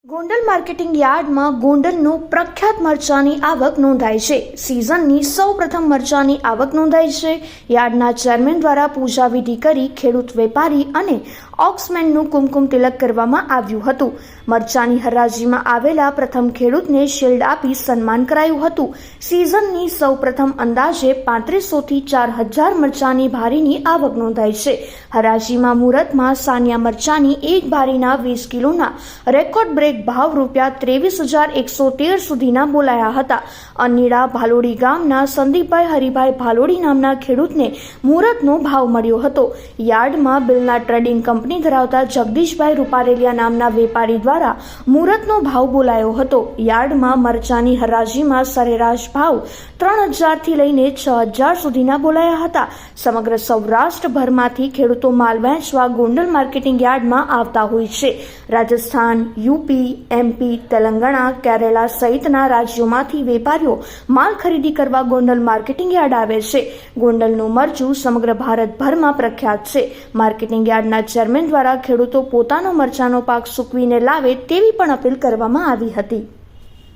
Gondal marketing યાર્ડમાં ગોંડલનું પ્રખ્યાત મરચાની આવક નોંધાઈ છે. સિઝનની સૌપ્રથમ મરચાની આવક નોંધાઈ છે. યાર્ડના ચેરમેન દ્વારા પૂજા વિધિ કરી ખેડૂત વેપારી અને ઓક્સમેનનું કુમકુમ તિલક કરવામાં આવ્યું હતું. મરચાની હરાજીમાં આવેલા પ્રથમ ખેડૂતને શિલ્ડ આપી સન્માન કરાયું હતું. સિઝનની સૌપ્રથમ અંદાજે 3500 થી 4000 મરચાની ભારીની આવક નોંધાઈ છે. હરાજીમાં મુહૂર્તમાં સાનિયા મરચાની એક ભારીના 20 કિલોના રેકોર્ડ બ્રેક ભાવ રૂપિયા 23,113 સુધીના બોલાયા હતા. અનીડા ભાલોડી ગામના સંદીપભાઈ હરિભાઈ ભાલોડી નામના ખેડૂતને મુહૂર્તનો ભાવ મળ્યો હતો. યાર્ડમાં બિલના ટ્રેડિંગ કંપની ધરાવતા જગદીશભાઈ રૂપારેલિયા નામના વેપારી દ્વારા મુહૂર્તનો ભાવ બોલાયો હતો. યાર્ડમાં મરચાની હરાજીમાં સરેરાશ ભાવ 3,000 થી લઈને 6,000 સુધીના બોલાયા હતા. સમગ્ર સૌરાષ્ટ્રભરમાંથી ખેડૂતો માલ વેચવા ગોંડલ માર્કેટિંગ યાર્ડમાં આવતા હોય છે. રાજસ્થાન, યુપી, એમપી, તેલંગાણા, કેરલા સહિતના રાજ્યોમાંથી વેપારીઓ માલ ખરીદી કરવા ગોંડલ માર્કેટિંગ યાર્ડ આવે છે. ગોંડલનું મરચું સમગ્ર ભારતભરમાં પ્રખ્યાત છે. માર્કેટિંગ યાર્ડના ચેરમેન દ્વારા ખેડૂતો પોતાનો મરચાનો પાક સૂકવીને લાવે તેવી પણ અપીલ કરવામાં આવી હતી.